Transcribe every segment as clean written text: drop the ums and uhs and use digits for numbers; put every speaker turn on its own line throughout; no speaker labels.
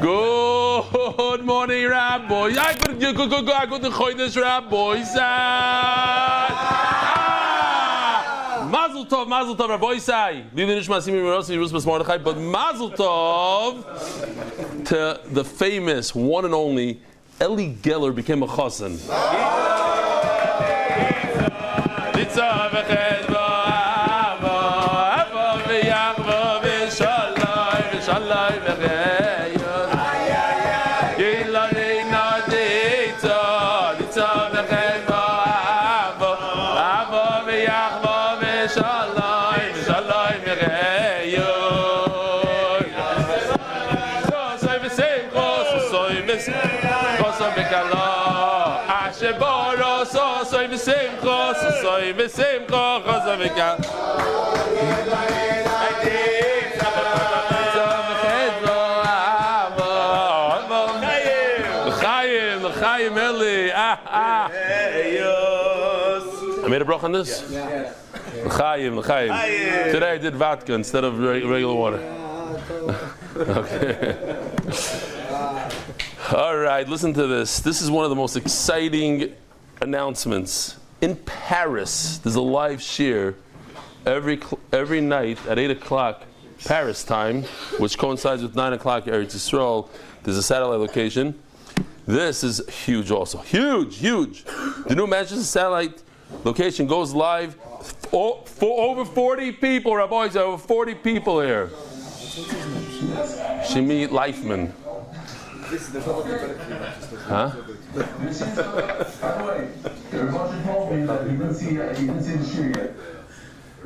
Good morning, Rabbi. I go to Chodesh, Rabbi. Mazel Tov, Rabbi Sai. But Mazel Tov to the famous one and only Eli Geller became a chassan. I made a bracha on this? L'chaim. Today I did vodka instead of regular water. Okay. All right, listen to this. This is one of the most exciting announcements. In Paris, there's a live shir every night at 8 o'clock Paris time, which coincides with 9 o'clock Eretz Yisrael. There's a satellite location. This is huge also. Huge. The new Manchester satellite location goes live for over 40 people, Rabbi. Over 40 people here. Shimi Leifman. Huh?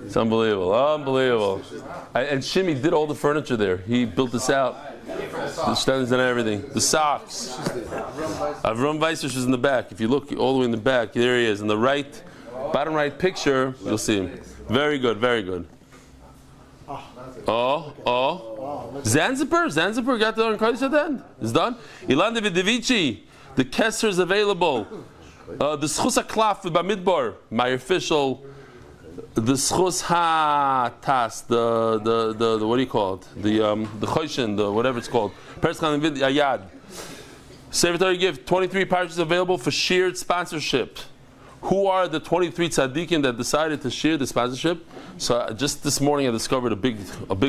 It's unbelievable. And Shimi did all the furniture there. He built this out. The stands and everything. The socks. Avram Weissers is in the back. If you look all the way in the back, there he is. In the right, bottom right picture, you'll see him. Very good. Oh. Zanzibar got the Kodesh at the end. It's done. Ilan Davidivici, the Kesser is available. The Schus HaKlaf with Bamidbar, my official. The Schus HaTas, the what do you call it? The Choshen, the whatever it's called. Perschan Vid Ayad. Sefer gift, 23 parishes available for shared sponsorship. Who are the 23 tzaddikim that decided to share the sponsorship? So just this morning I discovered a big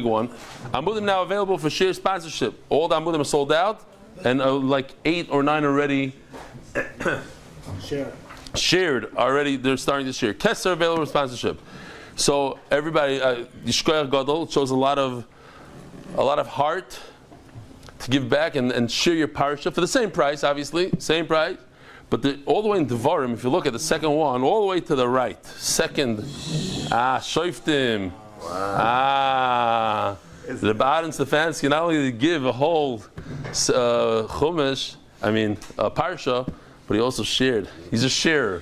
one. Amudim now available for share sponsorship. All the Amudim are sold out, and like 8 or 9 already shared already. They're starting to share. Kesser available for sponsorship. So everybody, Yishkoyach Gadol shows a lot of heart to give back and share your parasha for the same price, obviously, same price. But all the way in Devarim, if you look at the second one, all the way to the right, second, Shoiftim, the Eli Stefansky not only give a whole chumash, parsha, but he also shared. He's a sharer.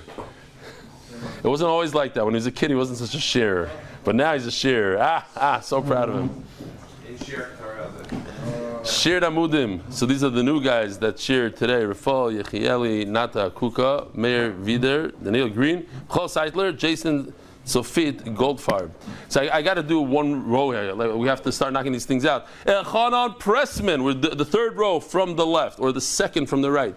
It wasn't always like that. When he was a kid, he wasn't such a sharer. But now he's a sharer. So proud of him. Shared Amudim. So these are the new guys that shared today. Rafal, Yechieli, Nata, Kuka, Meir Vider, Daniel Green, Chol Seitler, Jason Sofit, Goldfarb. So I got to do one row here. We have to start knocking these things out. Elchanan Pressman, we're the third row from the left, or the second from the right.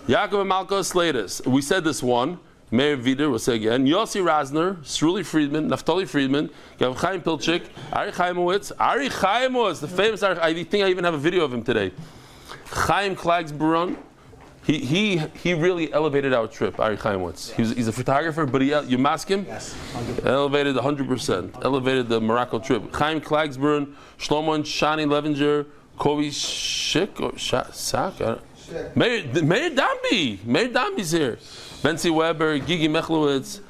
Yaakov and Malka Slatus. We said this one. Meir Vider, we'll say again. Yossi Razner, Sruli Friedman, Naftali Friedman, Gav Chaim Pilchik, Ari Chaimowitz, the famous Ari. I think I even have a video of him today. Chaim Klagsbrun. He really elevated our trip, Ari Chaimowitz. He's a photographer, but you mask him?
Yes.
Elevated 100%. Elevated the Morocco trip. Chaim Klagsbrun, Shlomo and Shani Levinger, Kovi Shik or Sak. Meir Dambi's here. Benzi Weber, Gigi Mechlowitz,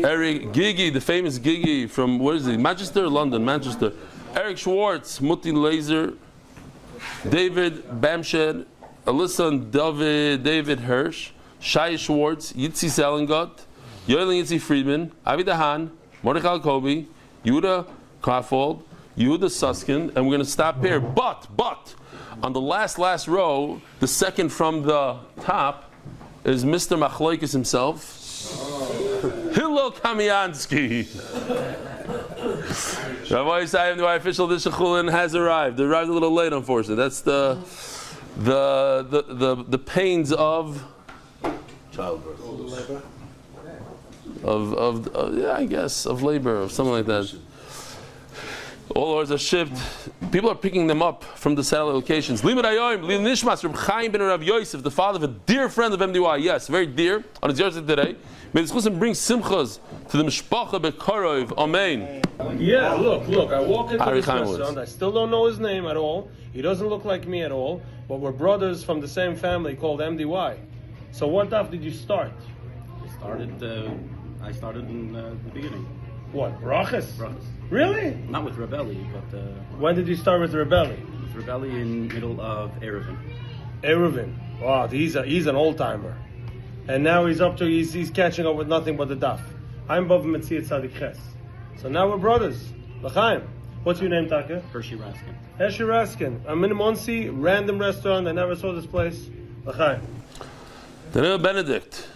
Eric Gigi, the famous Gigi from where is he? Manchester, London, Manchester. Eric Schwartz, Mutti Laser, David Bamshed, Alyssa and David Hirsch, Shai Schwartz, Yitzi Selingot, Yoelin Yitzi Friedman, Avi Dahan, Mordechai Kobe, Yehuda Kaffold, Yehuda Suskin, and we're going to stop here. But on the last row, the second from the top, is Mr. Machloikis himself, Hillel Gil Kamiansky. Rabbi Yisrael, the official edition Chullin has arrived. It arrived a little late, unfortunately. That's the pains of
childbirth.
I guess of labor, of something like that. All orders are shipped. People are picking them up from the satellite locations. Limud Hayoim, Li Nishmas Reb Chaim ben Rav Yosef, the father of a dear friend of MDY. Yes, very dear. On his yahrzeit today, may the Chusim bring simchas to the mishpacha bekarov. Amen.
Yeah, look. I walk into this restaurant. I still don't know his name at all. He doesn't look like me at all. But we're brothers from the same family called MDY. So what daf did you start?
I started in the beginning.
What, brachas?
Brachas.
Really?
Not with Rebelli, but
When did you start with Rebelli?
with Rebelli in middle of Erevin.
Eruvin. Wow, he's an old timer. And now he's he's catching up with nothing but the daf. I'm Bav Metziat Tzadik Ches. So now we're brothers. L'chaim. What's your name, Taka?
Hershey Raskin.
Hershey Raskin. I'm in a Monsi, random restaurant. I never saw this place. L'chaim.
The name of Benedict.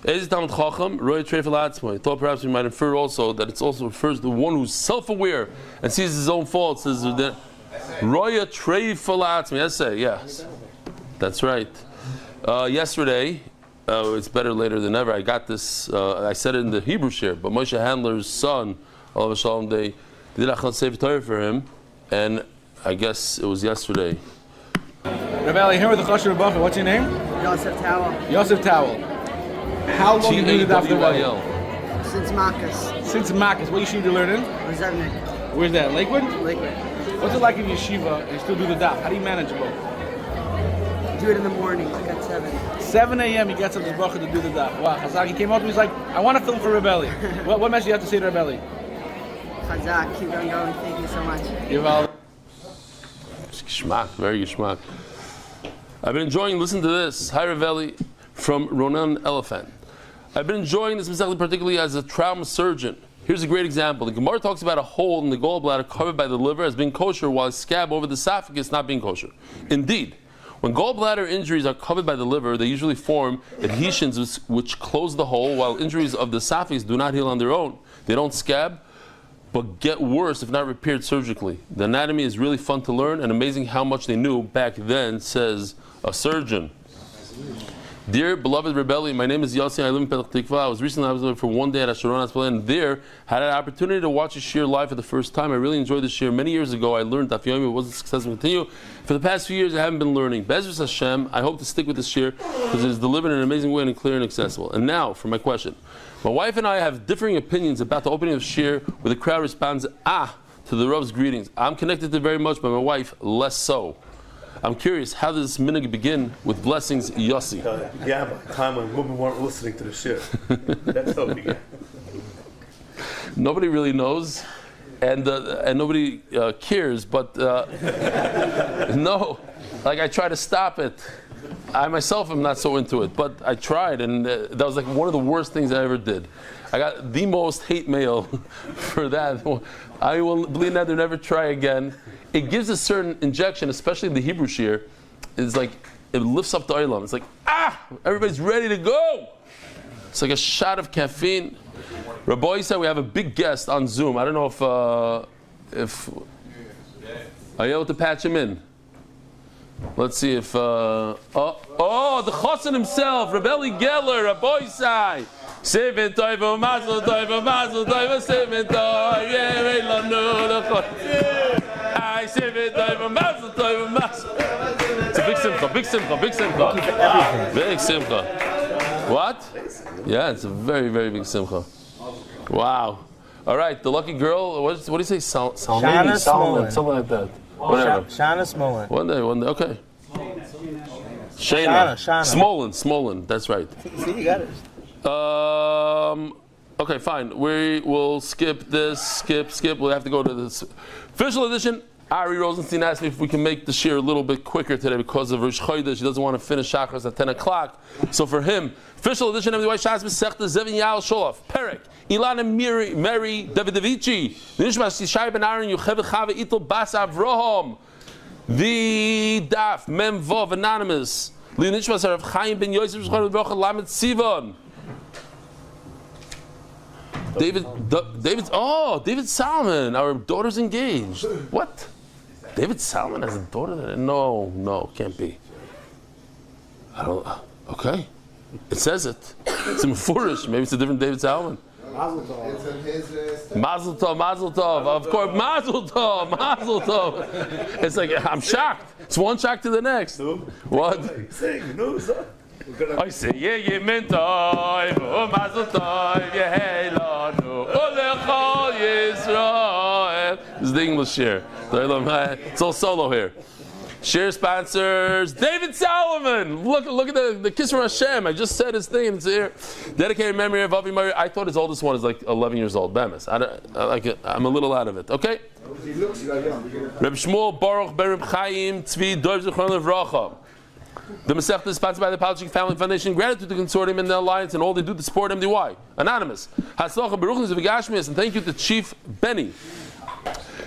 Ezit Talmud Chacham, Roy Treifel Atzmai. I thought perhaps we might infer also that it also refers to the one who's self-aware and sees his own faults. Says Roy Treifel Atzmai. Yes. That's right. Yesterday, it's better later than ever. I got this. I said it in the Hebrew share, but Moshe Handler's son, Olav Shalom, they did Achal Sefer Torah for him, and I guess it was yesterday.
Rebelli, here with the Chashuv Bacha. What's your name?
Yosef Towel.
Yosef Towel. How long have you been after Rebelli?
Since Marcus.
Since Marcus. What yeshiva do you learn in?
Rezevnik.
Where's that? Lakewood?
Lakewood.
What's it like in yeshiva and you still do the daf? How do you manage both?
Do it in the morning, like at 7.
7 a.m. he gets up his bracha to do the daf. Wow, Chazaki came up to me, he's like, I want to film for Rebelli. what message do you have to say to Rebelli?
Chazak, keep on going. Thank you so much.
Yuval.
Geschmack, very geschmack. I've been enjoying, listen to this. Hi Rebelli from Ronan Elephant. I've been enjoying this particularly as a trauma surgeon. Here's a great example. The Gemara talks about a hole in the gallbladder covered by the liver as being kosher, while a scab over the esophagus not being kosher. Indeed, when gallbladder injuries are covered by the liver, they usually form adhesions which close the hole, while injuries of the esophagus do not heal on their own. They don't scab, but get worse if not repaired surgically. The anatomy is really fun to learn, and amazing how much they knew back then, says a surgeon. Dear beloved Rebelli, my name is Yossi. I live in Petach Tikva. I was recently for one day at Asheron Aspel, and there had an opportunity to watch a shir live for the first time. I really enjoyed the shir. Many years ago, I learned Daf Yomi. It wasn't successful to continue. For the past few years, I haven't been learning. Bezos Hashem, I hope to stick with this shir because it is delivered in an amazing way and clear and accessible. And now for my question. My wife and I have differing opinions about the opening of shir, where the crowd responds to the Rav's greetings. I'm connected to it very much, but my wife less so. I'm curious, how does this minhag begin with blessings, Yossi?
Yeah, by the time when women weren't listening to the shir. That's how it began.
Nobody really knows, and nobody cares, but no, like I try to stop it. I myself am not so into it, but I tried, and that was like one of the worst things I ever did. I got the most hate mail for that. I will believe that never try again. It gives a certain injection, especially in the Hebrew shir. It's like it lifts up the oilam. It's like everybody's ready to go. It's like a shot of caffeine. Rabbi said we have a big guest on Zoom. I don't know if are you able to patch him in? Let's see if the Chassan himself, Rebelli Geller, Rabbi Sai. Seven toivo mazel toivo seven toivo yeah lanu the I seven toivo mazel. It's a big simcha. Big simcha. What? Yeah, it's a very, very big simcha. Wow. All right, the lucky girl. What do you say? Solomon, something like that. Whatever.
Shana Smolin.
One day. Okay. Shana. Smolin. That's right.
See, you got it.
Okay, fine. We will skip this. Skip. We'll have to go to this official edition. Ari Rosenstein asked me if we can make the shir a little bit quicker today because of Rosh Chodesh. He doesn't want to finish Shachris at 10 o'clock. So for him, official edition of the White Shas Masechta Zevin Yael Sholof Perek Ilana Mary Davidovici Nishmas Yishai Ben Aaron Yocheved Chava Itel Bas Avraham the Daf Mem Vov Anonymous Li Nishmas Rav Chaim Ben Yosef Shchor Baruch Lamed Sivan David Solomon, our daughter's engaged. What? David Solomon has a daughter? No, can't be. I don't. Okay, it says it. It's in Mefurish. Maybe it's a different David Solomon. Mazel tov. Of course, mazel tov. It's like I'm shocked. It's one shock to the next. What? I say, yeah, mentov, mazel tov, yehelanu, olechol Yisrael. This is the English share. It's all solo here. Share sponsors, David Solomon. Look at the kiss from Hashem. I just said his thing, and it's here. Dedicated memory of Avi Meir. I thought his oldest one is like 11 years old. Bemis. I'm a little out of it. Okay. Reb Shmuel Baruch Ben Reb Chaim Tzvi Dov Zichron Levracha. The Masechta is sponsored by the Palachik Family Foundation. Gratitude to the consortium and the alliance and all they do to support MDY. Anonymous. Hatzlacha Baruch Nizavigashmias, and thank you to Chief Benny.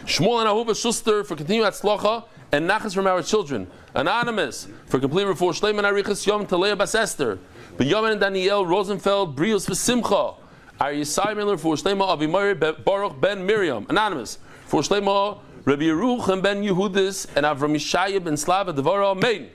Shmuel and Ahuva Schuster for continued Hatzlacha and nachas from our children. Anonymous for complete refuah shleim and arichas yom Talea Bas Esther. Benjamin and Danielle Rosenfeld Brios v'Simcha. Our Yisai Miller for shleima Avi Meir Baruch Ben Miriam. Anonymous for shleima Rabbi Yerucham Ben Yehudis and Avram Yishaya Ben Slava Devara. Amen.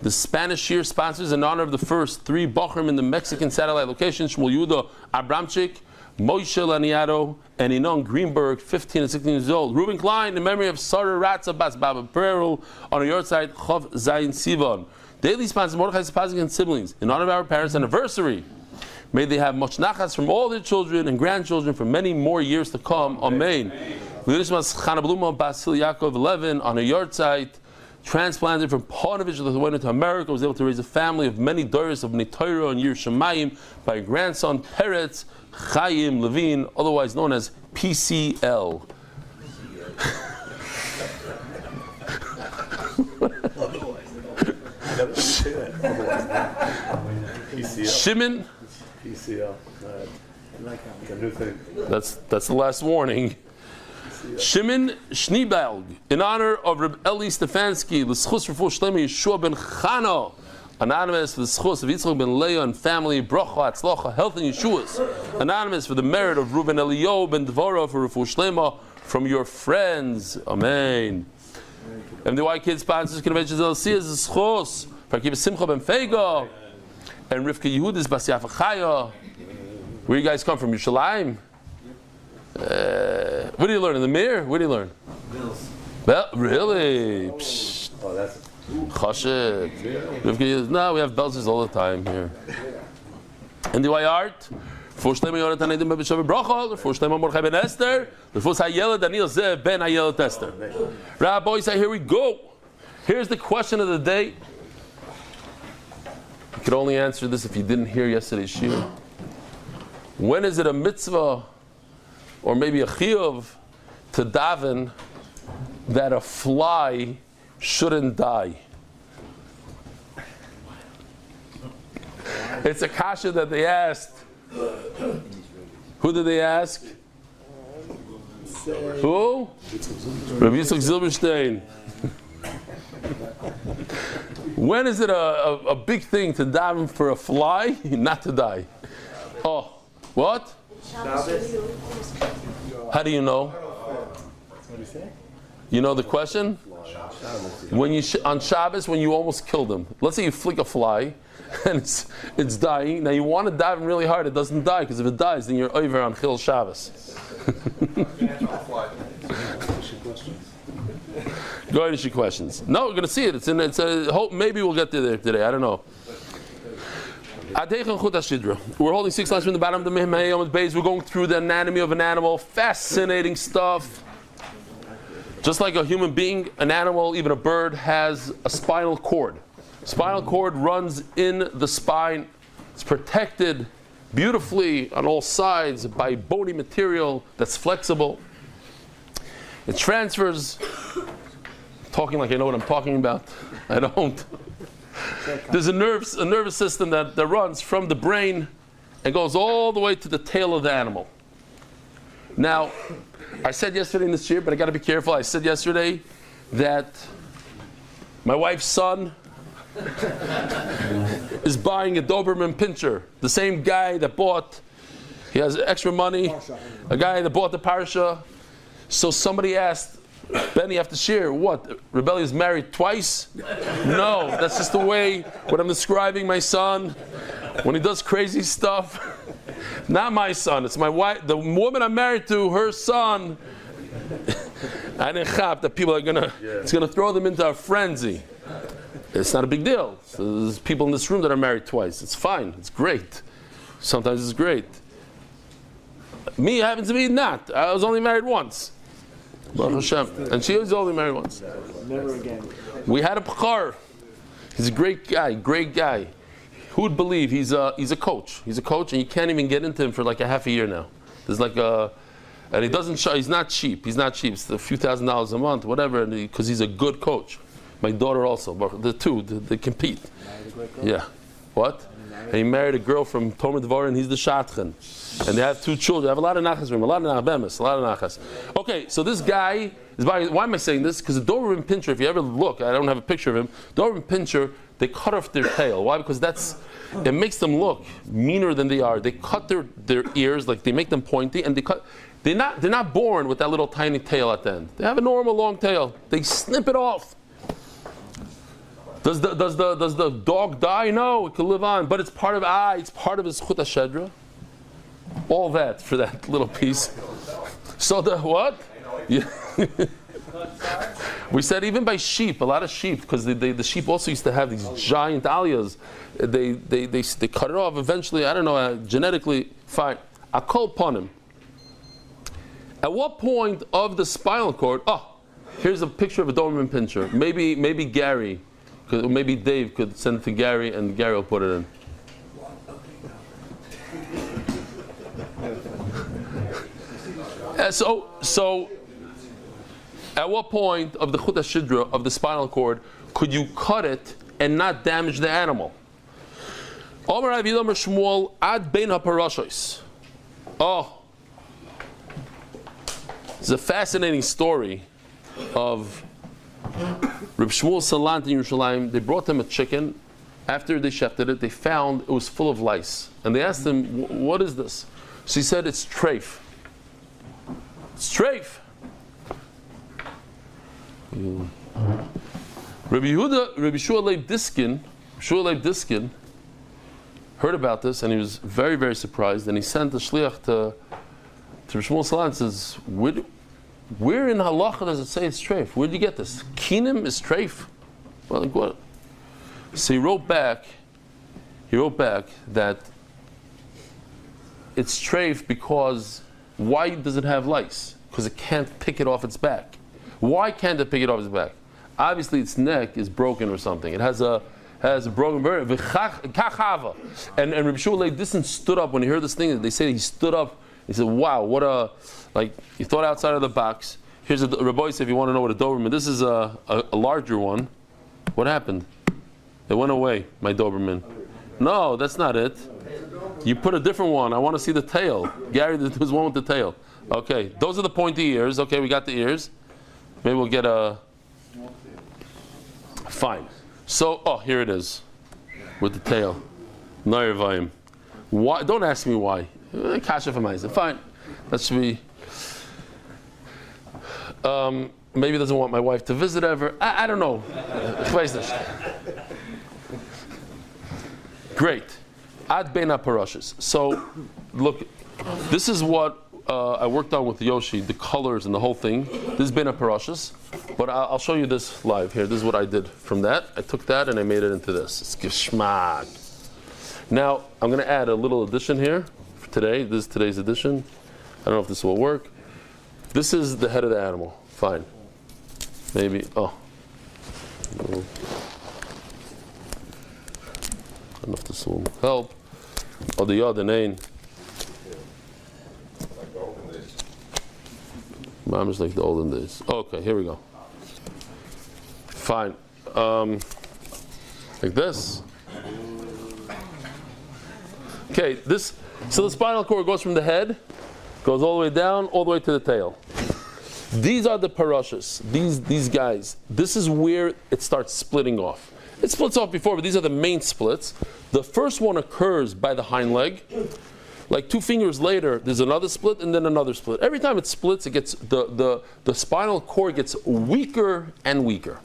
The Spanish year sponsors in honor of the first 3 Bachrim in the Mexican satellite location: Shmuel Yehuda Abramchik, Moshe Laniato, and Inon Greenberg, 15 and 16 years old. Reuben Klein, in memory of Sarah Ratza Bas Baba Peril, on a yard side, Chav Zayin Sivan. Daily sponsors Mordechai Stefansky and siblings, in honor of our parents' anniversary. May they have much nachas from all their children and grandchildren for many more years to come. Amen. Chana Bluma Basil Yaakov 11, on a yard site, transplanted from Ponevezh that went into America, was able to raise a family of many daughters of Nitayra and Yir Shemayim by a grandson, Peretz Chaim Levine, otherwise known as PCL. Shimon.
PCL. A new thing.
That's the last warning. Shimon Schneebalg, in honor of Reb Eli Stefansky, l'schus refuah shlema Yeshua ben Chana. Anonymous for the schus of Yitzchak ben Leah and family, bracha, atzlocha, health and Yeshuas. Anonymous for the merit of Reuben Eliyahu ben Dvorah for refuah shlema from your friends. Amen. MDY Kids sponsors conventions LC as the schus for Akiva Simcha ben Fega and Rivka Yehudis bas Yafa Chaya. Where you guys come from? Yerushalayim? What do you learn in the mirror? What do you learn? Bills. Well, really? Psst.
Oh, that's
Chashed. No, we have bells all the time here. And the art. For Shlema Yonatan Edim B'Shav Bracha, for Shlema Mordechai Ben Esther, for Hayela Daniel Zev Ben Hayela Esther. Rabbi, say here we go. Here's the question of the day. You could only answer this if you didn't hear yesterday's shiur. When is it a mitzvah, or maybe a chiyuv, to daven that a fly shouldn't die? It's a kasha that they asked. Who did they ask? Who? Rabbi Yitzchak Zilberstein. When is it a big thing to daven for a fly not to die? Oh, what? How do you know? You know the question? When you on Shabbos, when you almost killed him. Let's say you flick a fly and it's dying. Now you want to dive really hard, it doesn't die, because if it dies, then you're over on Chil Shabbos. Go ahead and shoot questions. No, we're going to see it. It's a hope. Maybe we'll get there today. I don't know. We're holding 6 lines from the bottom of the Mehmei base. We're going through the anatomy of an animal. Fascinating stuff. Just like a human being, an animal, even a bird, has a spinal cord. Spinal cord runs in the spine. It's protected beautifully on all sides by bony material that's flexible. It transfers. Talking like I know what I'm talking about. I don't. There's a nervous system that runs from the brain and goes all the way to the tail of the animal. Now, I said yesterday in this year, but I got to be careful. I said yesterday that my wife's son is buying a Doberman Pinscher. The same guy that bought He has extra money. A guy that bought the parasha. So somebody asked, Benny, after shir, what? Rebelli is married twice? No, that's just the way when I'm describing my son, when he does crazy stuff. Not my son, it's my wife, the woman I'm married to, her son. I didn't chap that people are it's gonna throw them into a frenzy. It's not a big deal. So there's people in this room that are married twice. It's fine, it's great. Sometimes it's great. Me happens to be not. I was only married once. Baruch Hashem. And she was only married once.
Never again.
We had a Pachar. He's a great guy. Who would believe he's a coach? He's a coach, and you can't even get into him for like a half a year now. There's like and he doesn't show. He's not cheap. It's a few $1,000s a month, whatever. Because he's a good coach. My daughter also. The two, they compete. Yeah. What? And he married a girl from Tomer Dvar, and he's the Shatchen. And they have 2 children. They have a lot of nachas from him, a lot of nachas. Okay, so this guy is why am I saying this? Because the Doberman Pinscher, if you ever look, I don't have a picture of him. Doberman Pinscher, they cut off their tail. Why? Because it makes them look meaner than they are. They cut their ears, like they make them pointy, and they're not born with that little tiny tail at the end. They have a normal long tail. They snip it off. Does the dog die? No, it can live on, but it's part of his chut hashedra. All that for that little piece. So the what? Yeah. We said even by sheep, a lot of sheep, because the sheep also used to have these giant aliyahs. They cut it off eventually. I don't know, genetically fine. I call upon him. At what point of the spinal cord? Oh, here's a picture of a Doberman Pinscher. Maybe Gary. Maybe Dave could send it to Gary, and Gary will put it in. So, at what point of the chut hashidra of the spinal cord could you cut it and not damage the animal? Omer Rav Yidam Shmuel ad bein haparashos. Oh, it's a fascinating story of Reb Shmuel Salant in Yerushalayim. They brought him a chicken. After they shefted it, they found it was full of lice. And they asked him, what is this? So he said, it's treif. It's treif. Rabbi Shua Leib Diskin heard about this, and he was very, very surprised. And he sent a shliach to Reb Shmuel Salant and says, where in halacha does it say it's treif? Where did you get this? Kinim is treif? Well, like what? So he wrote back that it's treif because why does it have lice? Because it can't pick it off its back. Why can't it pick it off its back? Obviously its neck is broken or something. It has a broken bird. And Rabbi Shua Leib Diskin stood up when he heard this thing. They say he stood up. He said, wow, what a, he thought outside of the box. Here's a Rabbi, if you want to know what a Doberman, this is a larger one. What happened? It went away, my Doberman. No, that's not it. You put a different one. I want to see the tail. Gary, there's one with the tail. Okay, those are the pointy ears. Okay, we got the ears. Maybe we'll get a... Fine. So, here it is. With the tail. Nayavayim. Why? Don't ask me why. Kasha for myself. Fine. That should be... maybe he doesn't want my wife to visit ever. I don't know. Great. Ad bein haparashos. So, look, this is what I worked on with Yoshi, the colors and the whole thing. This is bein haparashos, but I'll show you this live here. This is what I did from that. I took that and I made it into this. It's geschmack. Now, I'm going to add a little addition here for today. This is today's edition. I don't know if this will work. This is the head of the animal. Fine. Maybe, I don't know if this will help. Oh, the other name. Mom is like the olden days. Okay, here we go. Fine. Like this. Okay, so the spinal cord goes from the head, goes all the way down, all the way to the tail. These are the parashas, these guys. This is where it starts splitting off. It splits off before, but these are the main splits. The first one occurs by the hind leg. Like 2 fingers later, there's another split and then another split. Every time it splits, it gets the spinal cord gets weaker and weaker.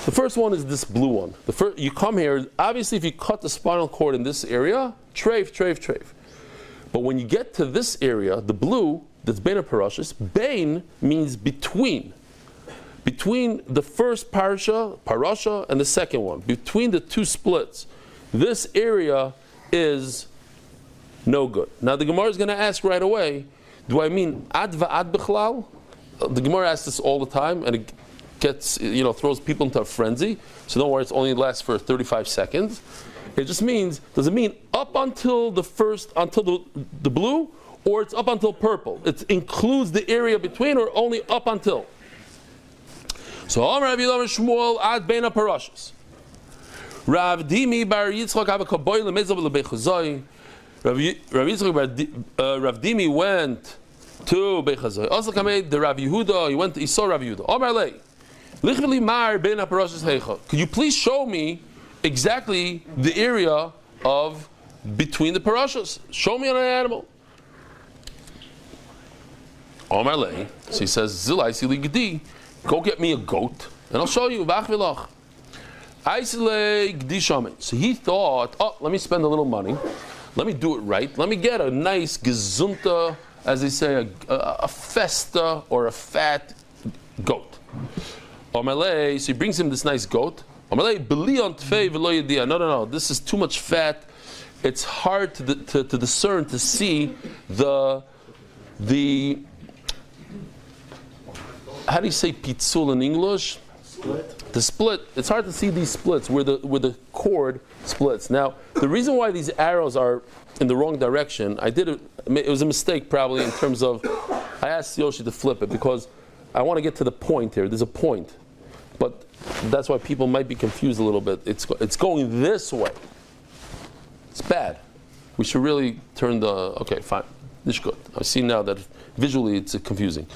The first one is this blue one. You come here, obviously if you cut the spinal cord in this area, treif. But when you get to this area, the blue, that's bein parashas, bein means between. Between the first parasha, and the second one. Between the 2 splits. This area is no good. Now the Gemara is going to ask right away, do I mean ad va'ad bichlal? The Gemara asks this all the time, and it gets, throws people into a frenzy. So don't worry, it only lasts for 35 seconds. It just means, does it mean up until the blue, or it's up until purple? It includes the area between, or only up until? So Rav Yilam Shmuel ad bein parashas. Rav Dimi bar Yitzchak have a kaboy lemezav lebechazoi. Rav Dimi went to Bechazoi. Also came the Rav Yehuda. He saw Rav Yehuda. Omar lei, lichveli mar bein parashas heicha. Could you please show me exactly the area of between the parashas? Show me on an animal. Omar lei. So he says, Zilai sili gedi. Go get me a goat, and I'll show you. So he thought, let me spend a little money. Let me do it right. Let me get a nice gezunta, as they say, a festa or a fat goat. So he brings him this nice goat. No, this is too much fat. It's hard to discern, to see the how do you say pitzul in English? The split. It's hard to see these splits where the cord splits. Now, the reason why these arrows are in the wrong direction, it was a mistake probably in terms of, I asked Yoshi to flip it because I want to get to the point here. There's a point. But that's why people might be confused a little bit. It's going this way. It's bad. We should really turn okay, fine. This is good. I see now that visually it's confusing.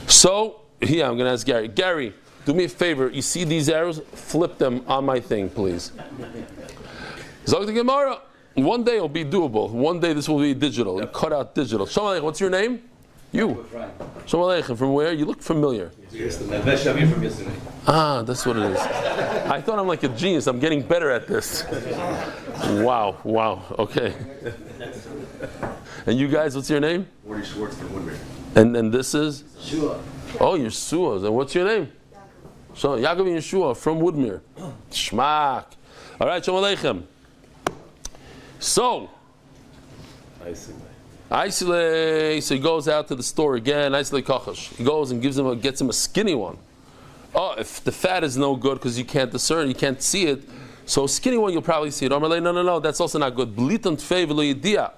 So, here I'm going to ask Gary. Gary, do me a favor. You see these arrows? Flip them on my thing, please. Zog the Gemara. One day it'll be doable. One day this will be digital. You cut out digital. Shalom Aleichem. What's your name? You. Shalom Aleichem. From where? You look familiar. Ah, that's what it is. I thought I'm like a genius. I'm getting better at this. Wow. Okay. And you guys, what's your name?
Morty Schwartz from Woodbury.
And this is?
Shua.
Oh, you're Suas. And what's your name? So, Yaakov and Yeshua from Woodmere. Shmak. All right, Shalom Aleichem. So, Aisile, so he goes out to the store again. Aisile Kachash. He goes and gets him a skinny one. Oh, if the fat is no good because you can't discern, you can't see it, so a skinny one you'll probably see it. No, that's also not good. Blitant fevelu yediyah.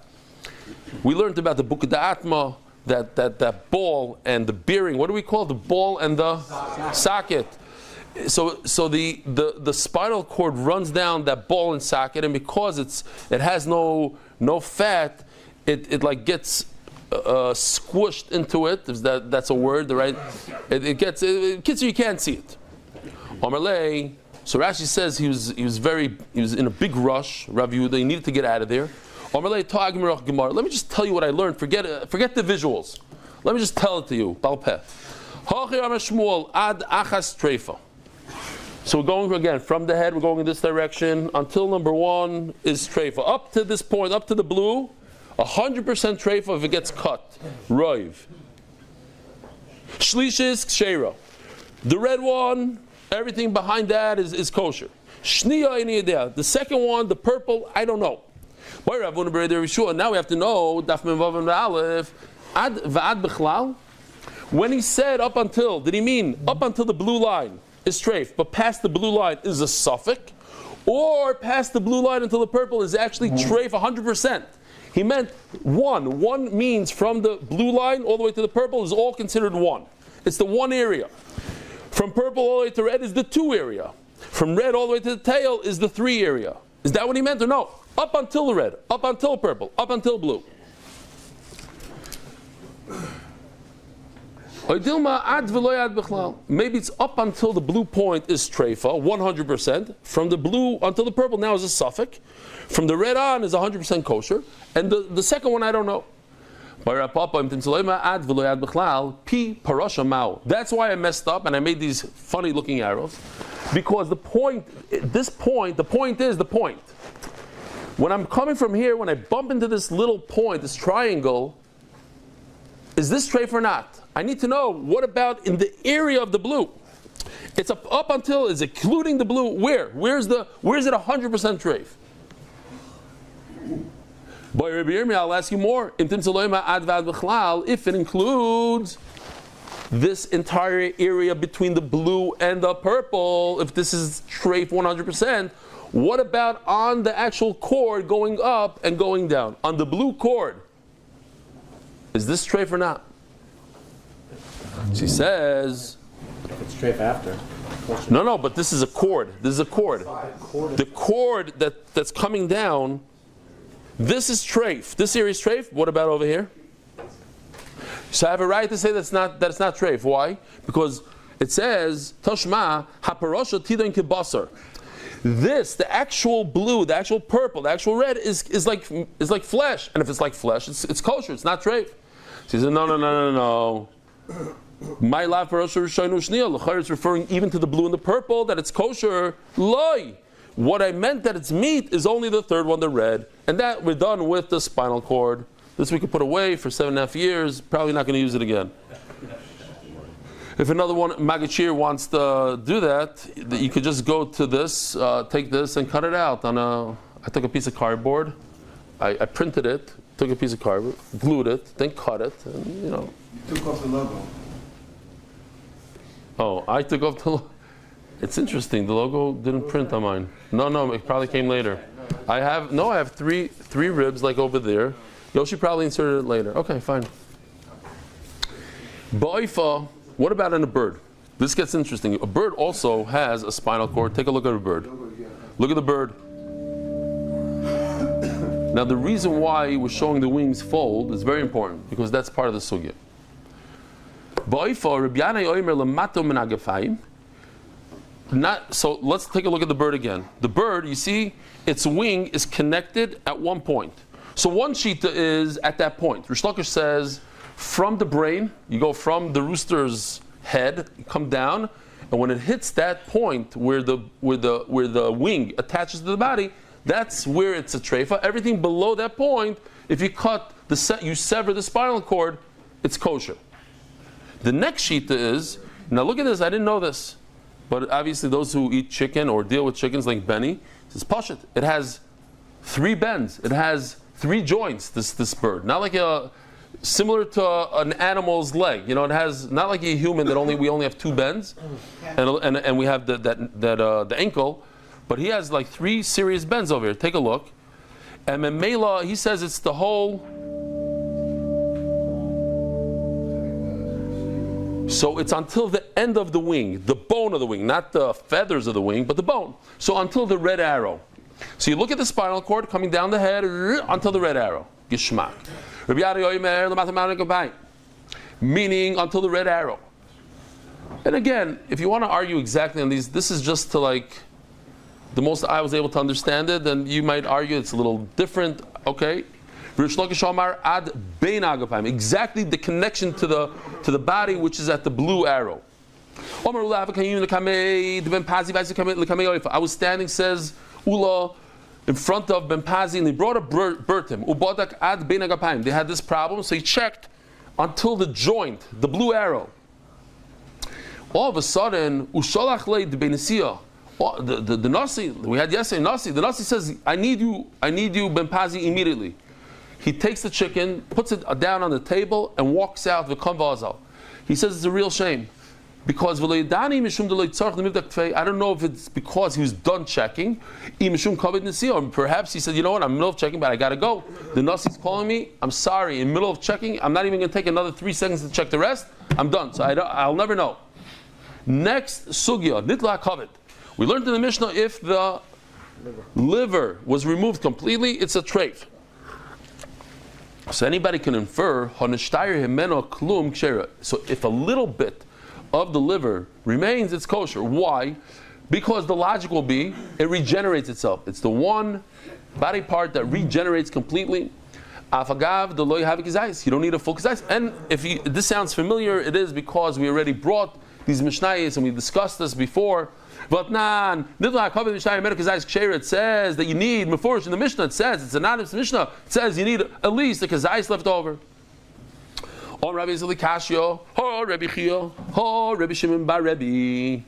We learned about the Book of the Atma, that ball and the bearing. What do we call it? The ball and the socket. So the spinal cord runs down that ball and socket, and because it has no fat, it like gets squished into it. If that's a word, right? It gets you can't see it. Omerlei. So Rashi says he was in a big rush. Rav Yehuda, he needed to get out of there. Omerlei Tag Mirach Gemara. Let me just tell you what I learned. Forget the visuals. Let me just tell it to you. Balpeh. Hachir Shmuel ad achas treifa. So we're going again from the head. We're going in this direction until number 1 is treifa. Up to this point, up to the blue, 100% treifa if it gets cut. Roiv. Shlishis ksheira. The red one, everything behind that is kosher. Shniya iniyadeh. The second one, the purple, I don't know. Now we have to know Daf Memvav and Aleph ad va'ad bichlal. When he said up until, did he mean up until the blue line is treif, but past the blue line is a suffix, or past the blue line until the purple is actually treif 100%? He meant one. One means from the blue line all the way to the purple is all considered one. It's the one area. From purple all the way to red is the 2 area. From red all the way to the tail is the 3 area. Is that what he meant or no? Up until the red, up until purple, up until blue. Maybe it's up until the blue point is treifa, 100%. From the blue until the purple now is a suffix. From the red on is 100% kosher. And the second one I don't know. That's why I messed up and I made these funny looking arrows. Because the point is the point. When I'm coming from here, when I bump into this little point, this triangle, is this treif or not? I need to know, what about in the area of the blue? It's up until, is it including the blue? Where? Where is it 100% treif? By Rabbi Yirmiyah, I'll ask you more. If it includes this entire area between the blue and the purple, if this is treif 100%, what about on the actual cord going up and going down? On the blue cord, is this treif or not? She says,
If it's treif after.
no, but this is a cord. This is a cord. The cord that's coming down, this is treif. This area is treif. What about over here? So I have a right to say that it's not treif. Why? Because it says, Toshma, haparosha tidon kibasar. This, the actual blue, the actual purple, the actual red is like flesh. And if it's like flesh, it's kosher, it's not treif. She says, no. My love for Rosh Hashanah is referring even to the blue and the purple, that it's kosher. Loi. What I meant that it's meat is only the third one, the red. And that we're done with the spinal cord. This we could put away for 7.5 years, probably not going to use it again. If another one, Magachir, wants to do that, you could just go to this, take this and cut it out. I took a piece of cardboard, I printed it, took a piece of cardboard, glued it, then cut it, and
You took off the logo.
Oh, I took off the logo. It's interesting, the logo didn't print on mine. No, it probably came later. I have three ribs like over there. Yoshi probably inserted it later. Okay, fine. Ba'oifa, what about in a bird? This gets interesting. A bird also has a spinal cord. Take a look at a bird. Look at the bird. Now the reason why we're showing the wings fold is very important, because that's part of the sugya. Ba'oifa, Rabbi Yanai oimer lamato min hagefayim. So let's take a look at the bird again. The bird, you see, its wing is connected at one point. So one shita is at that point. Rish Lakish says, from the brain, you go from the rooster's head, you come down, and when it hits that point where the wing attaches to the body, that's where it's a treifa. Everything below that point, if you you sever the spinal cord, it's kosher. The next shita is, now look at this, I didn't know this, but obviously those who eat chicken or deal with chickens like Benny, says pashut. It has 3 bends. It has 3 joints. This bird, not like similar to an animal's leg. It has not like a human that we only have 2 bends, and we have the ankle, but he has like 3 serious bends over here. Take a look, and Memela, he says it's the whole. So it's until the end of the wing, the bone of the wing, not the feathers of the wing, but the bone. So until the red arrow. So you look at the spinal cord coming down the head until the red arrow. Gishmak. Meaning until the red arrow. And again, if you want to argue exactly on these, this is just to the most I was able to understand it, then you might argue it's a little different. Okay. Exactly the connection to the body, which is at the blue arrow. I was standing, says Ula, in front of Ben Pazi, and they brought a bird to him. They had this problem, so he checked until the joint, the blue arrow. All of a sudden, the Nasi, we had yesterday Nasi. The Nasi says, I need you, Ben Pazi, immediately. He takes the chicken, puts it down on the table, and walks out with konvazal. He says it's a real shame. Because I don't know if it's because he was done checking, or perhaps he said, you know what, I'm in the middle of checking, but I got to go. The Nasi's calling me, I'm sorry, in the middle of checking, I'm not even going to take another 3 seconds to check the rest, I'm done. So I'll never know. Next, sugya, nitla kavod. We learned in the Mishnah, if the liver was removed completely, it's a treif. So anybody can infer, so if a little bit of the liver remains, it's kosher. Why? Because the logic will be, it regenerates itself. It's the one body part that regenerates completely. You don't need a full kizayis. And if this sounds familiar, it is because we already brought these mishnayos and we discussed this before. But it says that you need, Mefurish in the Mishnah, it says, it's an anonymous Mishnah, it says you need at least a kazayis left over. On Rabbi Zili Kashio, Rabbi Chia, Rabbi Shimon Bar Rebbe.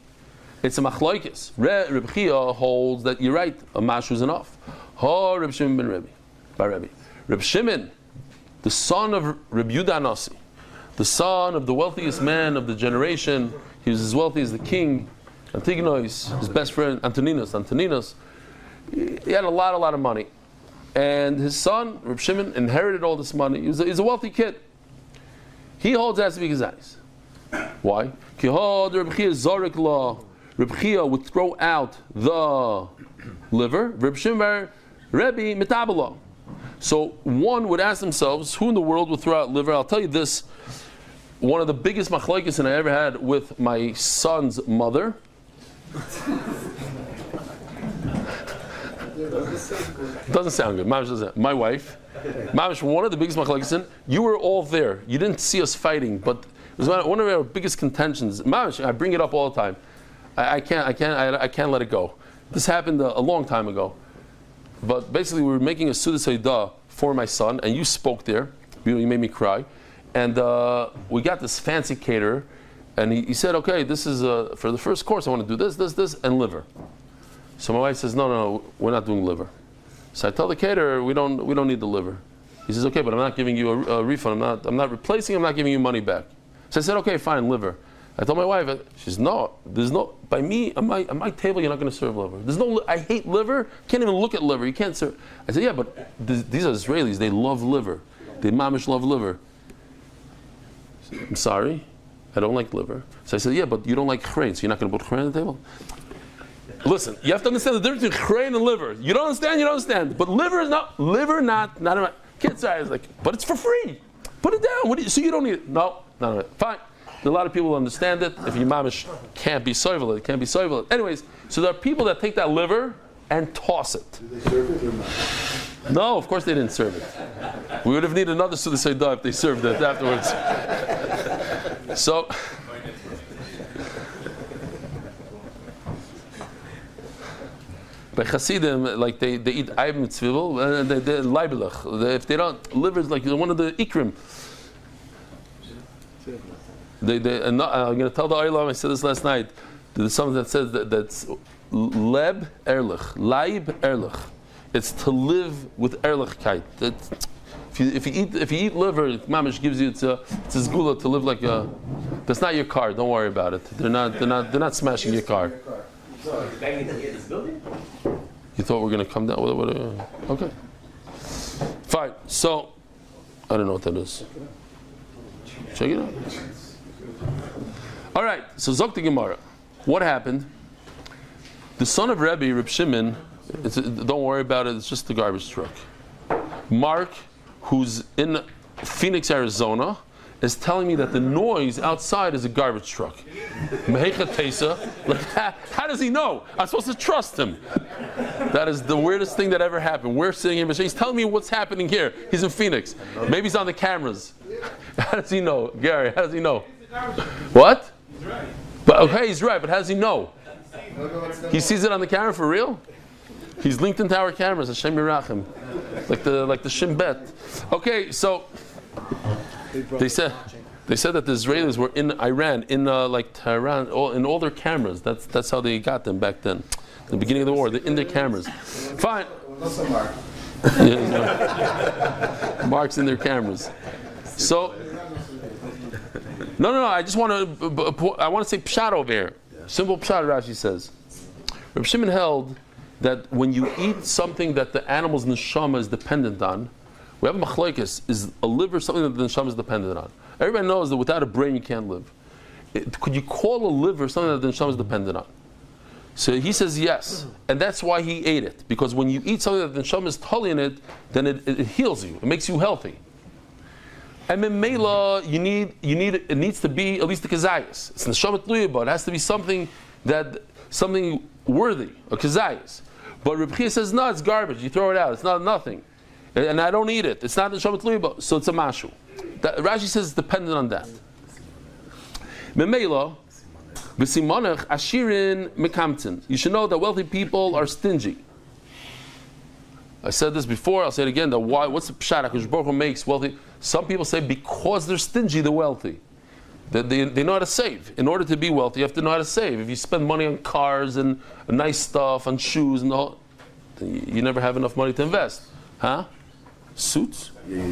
It's a machloikis. Rabbi Chia holds that you're right, a mash was enough. Rabbi Shimon ben Rebbe, Bar Rebbe. Rabbi Shimon, the son of Rabbi Yudah Nasi, the son of the wealthiest man of the generation, he was as wealthy as the king, Antigonus, his best friend Antoninus, he had a lot of money. And his son, Reb Shimon, inherited all this money. He's a wealthy kid. He holds it has to be gazais. Why? Reb Chia would throw out the liver. Reb Shimon, Rebbe, metabalo. So one would ask themselves, who in the world would throw out liver? I'll tell you this. One of the biggest machlokes I ever had with my son's mother. Doesn't sound good. My wife. Mamish, one of the biggest machlokes. You were all there. You didn't see us fighting, but it was one of our biggest contentions. Mamish, I bring it up all the time. I can't let it go. This happened a long time ago. But basically, we were making a Suda Seidah for my son, and you spoke there. You made me cry. And we got this fancy caterer, and he said, okay, this is for the first course, I want to do this, and liver. So my wife says, no, we're not doing liver. So I tell the caterer, we don't need the liver. He says, okay, but I'm not giving you a refund. I'm not replacing. I'm not giving you money back. So I said, okay, fine, liver. I told my wife, she says, no, there's no, by me, on my table, you're not going to serve liver. There's no, I hate liver, can't even look at liver, you can't serve. I said, yeah, but these are Israelis, they love liver. They mamish love liver. Said, I'm sorry, I don't like liver. So I said, yeah, but you don't like chrein, so you're not going to put chrein on the table? Listen, you have to understand the difference between chrein and liver. You don't understand. But liver is not kids are like, but it's for free. Put it down. So you don't need it. No, none of it. Fine. A lot of people understand it. If your mamish can't be soivel, it can't be soivel. Anyways, so there are people that take that liver and toss it.
Did they serve it or not?
No, of course they didn't serve it. We would have needed another Suda Seidah if they served it afterwards. So, by Hasidim, like they eat ayb mitzvah and they leibelach. If they don't, liver is like one of the ikrim. I'm going to tell the Olam, I said this last night, there's something that says that's leb erlich, leib erlich. It's to live with erlichkeit. If you eat liver, mamish gives you it's a zgula to live like a. That's not your car. Don't worry about it. They're not smashing your car.
So, begging to get this building?
You thought we were going to come down with it? Okay. Fine. So, I don't know what that is. Check it out. All right. So, Zok the Gemara. What happened? The son of Rebbe, Reb Shimon, don't worry about it. It's just the garbage truck. Mark, who's in Phoenix, Arizona, is telling me that the noise outside is a garbage truck. How does he know? I'm supposed to trust him. That is the weirdest thing that ever happened. We're sitting here, he's telling me what's happening here. He's in Phoenix. Maybe he's on the cameras. How does he know? Gary, how does he know? What? He's right. But okay, he's right, but how does he know? He sees it on the camera for real? He's linked into our cameras, Hashem Yirachim. Like the Shin Bet. Okay, so they said that the Israelis were in Iran, in like Tehran, in all their cameras. That's how they got them back then. At the beginning of the war, they're in their cameras. Fine. Mark's in their cameras. So no. I just want to say pshat over here. Simple pshat. Rashi says. Reb Shimon held that when you eat something that the animal's neshama is dependent on, we have a machlokes, is a liver something that the neshama is dependent on? Everybody knows that without a brain you can't live. Could you call a liver something that the neshama is dependent on? So he says yes, and that's why he ate it. Because when you eat something that the neshama is totally in it, then it heals you. It makes you healthy. And memela, it needs to be at least the kazayas. It's neshamat luyaba. It has to be something worthy, a kazayas. But Reb Chia says no, it's garbage. You throw it out. It's not nothing, and I don't eat it. It's not neshamat luyaba, so it's a mashu. Rashi says it's dependent on that. Memela, b'simonach ashirin mekamtin. You should know that wealthy people are stingy. I said this before, I'll say it again, that what's the pshat HaKadosh Baruch Hu makes wealthy? Some people say because they're stingy, they're wealthy. That they know how to save. In order to be wealthy, you have to know how to save. If you spend money on cars and nice stuff, on shoes and all, you never have enough money to invest. Huh? Suits?
Yeah,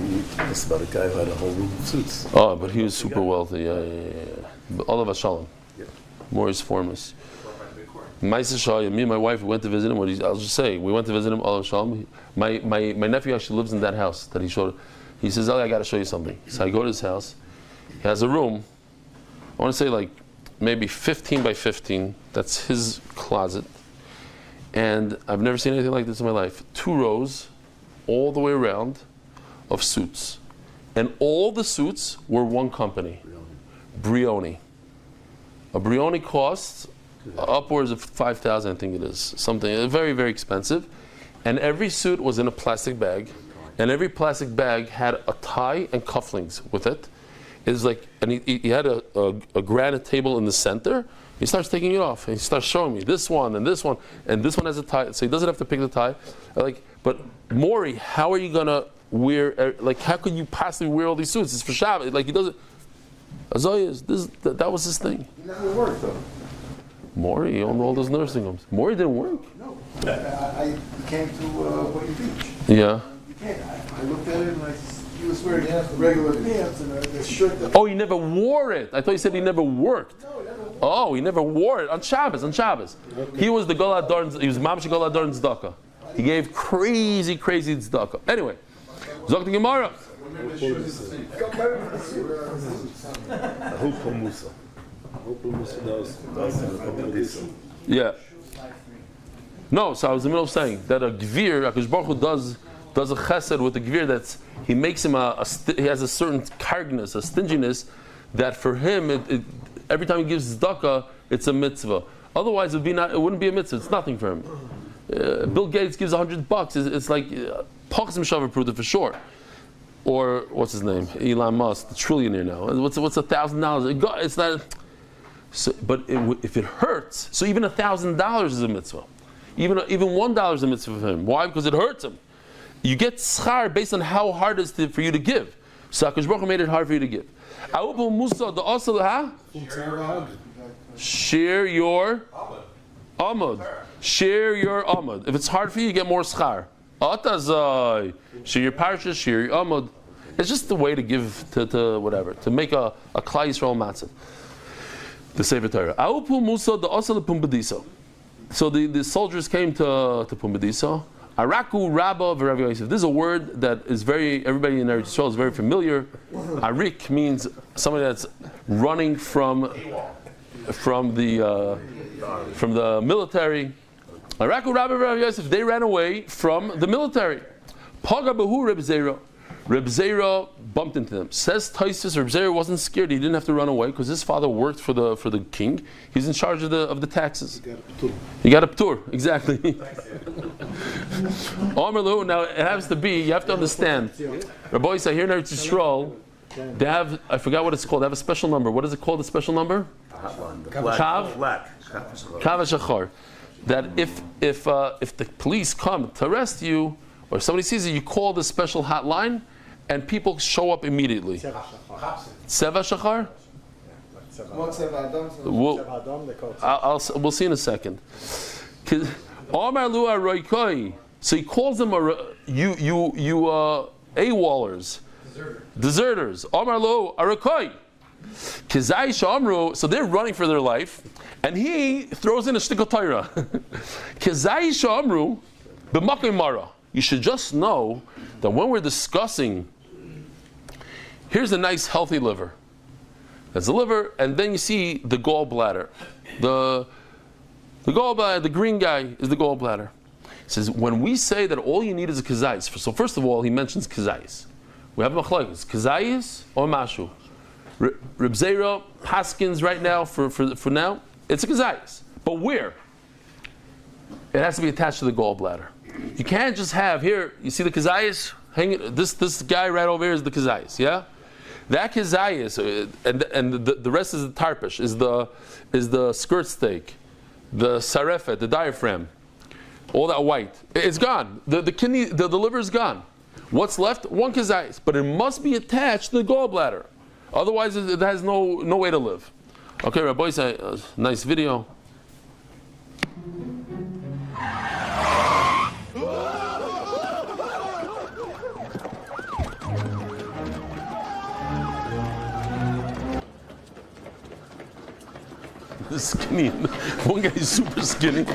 it's about a guy who had a whole room of suits.
Oh, but he was super wealthy. Yeah. All of us shalom. More is formless. Me and my wife, we went to visit him. I'll just say, we went to visit him. All of shalom. My nephew actually lives in that house that he showed. He says, "Oh, I got to show you something." So I go to his house. He has a room. I want to say like maybe 15 by 15. That's his closet. And I've never seen anything like this in my life. 2 rows, all the way around, of suits, and all the suits were one company, Brioni. A Brioni costs upwards of 5,000, I think it is, something very, very expensive. And every suit was in a plastic bag, and every plastic bag had a tie and cufflinks with it. It's like, and he had a granite table in the center. He starts taking it off, and he starts showing me this one, and this one has a tie. So he doesn't have to pick the tie. But Maury, how are you gonna wear? How could you possibly wear all these suits? It's for Shabbat. He doesn't. Azayas, that was his thing.
He never worked though.
Maury, he owned all those nursing homes. Maury didn't work.
No. I came to Whitney Beach.
Yeah.
You can't. I looked at it and he was wearing regular pants and a shirt that...
Oh, he never wore it. I thought you said he never worked.
No, he never wore it.
Oh, he never wore it on Shabbos. He was the Golad Dorn's. He was Mamshi Golad Dorn's tzedakah. He gave crazy tzedakah. Anyway, Zok the Gemara. Yeah. No, so I was in the middle of saying that a gvir, HaKadosh Baruch Hu does a chesed with the gvir he makes him he has a certain kargness, a stinginess, that for him, every time he gives tzedakah, it's a mitzvah. Otherwise, it wouldn't be a mitzvah. It's nothing for him. Bill Gates gives $100. It's like Pachsim Shavar Pruta for sure. Or what's his name? Elon Musk, the trillionaire now. What's $1,000? It's not. So, but if it hurts, so even $1,000 is a mitzvah. Even $1 is a mitzvah for him. Why? Because it hurts him. You get schar based on how hard it is for you to give. So HaKadosh Baruch Hu made it hard for you to give. Share your amud. Share your amud. If it's hard for you, you get more schar. Atazai. Share your parashah, share your amud. It's just the way to give to whatever, to make a Klal Yisrael matzah. The Sefer Torah. So the soldiers came to Pumbedisa. Araku Rabba V'Rav Yosef. This is a word that is everybody in Eretz Yisrael is very familiar. Arik means somebody that's running from the military. Araku Rabba V'Rav Yosef, they ran away from the military. Paga Behu Reb Zera. Reb Zera bumped into them. Says Taisus, Reb Zera wasn't scared. He didn't have to run away because his father worked for the king. He's in charge of the taxes. He got a ptur, exactly. Now it has to be. You have to understand. Rabbi say here in Eretz Yisrael, they have, I forgot what it's called. They have a special number. What is it called? The special number? Kav Shachar. That if the police come to arrest you, or somebody sees you, you call the special hotline, and people show up immediately. Seva Shachar? We'll see in a second. So he calls them AWOLers, deserters. So they're running for their life, and he throws in a shtickle Torah. You should just know that when we're discussing, here's a nice healthy liver. That's the liver, and then you see the gallbladder. The gallbladder, the green guy is the gallbladder. He says, when we say that all you need is a kazais, so first of all, he mentions kazais. We have machlokes, kazayis or mashu. Reb Zera Haskins right now for now, it's a kazayis. But where? It has to be attached to the gallbladder. You can't just have here. You see the kazayis hanging. This guy right over here is the kazayis. Yeah, that kazayis and the rest is the tarpish, is the skirt steak, the sarefet, the diaphragm, all that white. It's gone. The kidney, the liver is gone. What's left? One kazayis, but it must be attached to the gallbladder. Otherwise, it has no way to live. Okay, Rabbi, say nice video. Skinny. One guy is super skinny.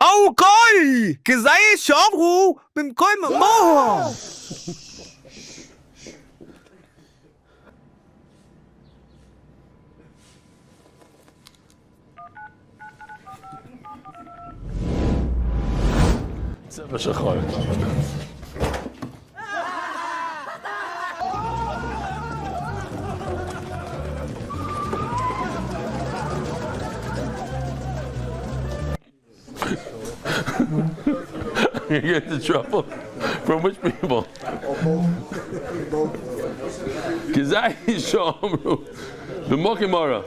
אוקיי, כזי שאמרו במקום מה?
צבע שחור. You get into trouble from which people? Kizai Shomru, the Mokimara.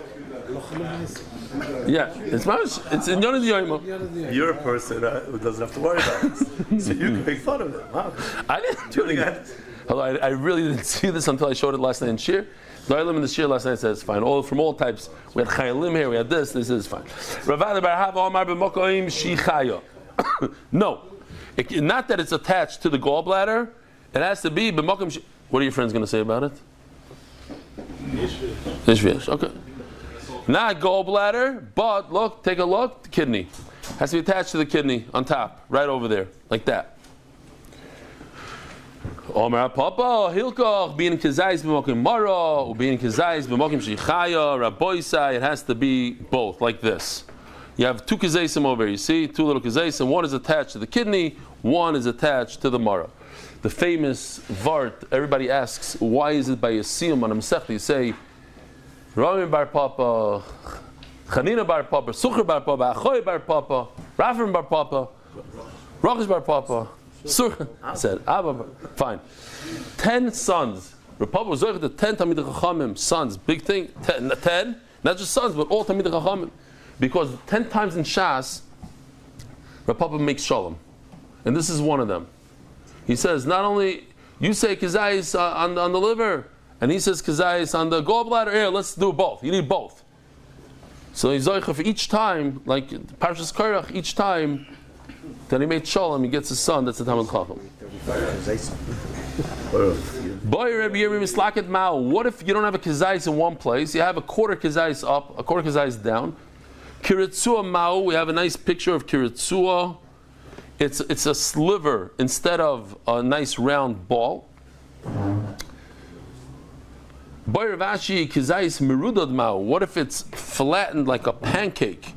Yeah, it's in Yonah Yoima.
You're a person who doesn't have to worry about this, so you can make fun of it. Wow.
I didn't do that. Although I really didn't see this until I showed it last night in Shir. The Olim in the Shir last night said it's fine. From all types. We had Chayalim here, we had this is fine. Ravada Barhava Omar b'Mokoim Shichaya. No. Not that it's attached to the gallbladder. It has to be b'Mokoim. What are your friends going to say about it? Ishvish. Okay. Not gallbladder, but look, take a look, the kidney. Has to be attached to the kidney on top, right over there, like that. Omer Papa, Hilkoch, being kizayis b'mokim mara, being kizayis b'mokim shichaya, Rabboisai, it has to be both, like this. You have two kizaysim over here, you see, two little kizaysim, one is attached to the kidney, one is attached to the mara. The famous Vart, everybody asks, why is it by a siyum on a Masechta? You say, Rami bar Papa, Chanina bar Papa, Sucher bar Papa, Achoy bar Papa, Rafim bar Papa, Rachish bar Papa, Sucher said, Abba, fine. 10 sons. Rapapa was the 10 Talmidei Chachamim sons. Big thing. 10, not just sons, but all Talmidei Chachamim. Because 10 times in Shas, Rapapa makes Shalom. And this is one of them. He says, not only, you say Kizayis on the liver, and he says Kizayis on the gallbladder, here, let's do both. You need both. So he's Zoicha for each time, like Parshas Korach, each time that he made Shalom, he gets a son that's a Talmid Chacham. Boy, Rabbi Yirmi Mislaket Mao, what if you don't have a Kizayis in one place? You have a quarter Kizayis up, a quarter Kizayis down. Kiritzua Mao, we have a nice picture of Kiritzua. It's a sliver instead of a nice round ball. Boy, Ravashi Kizayis Merudad Mao, what if it's flattened like a pancake?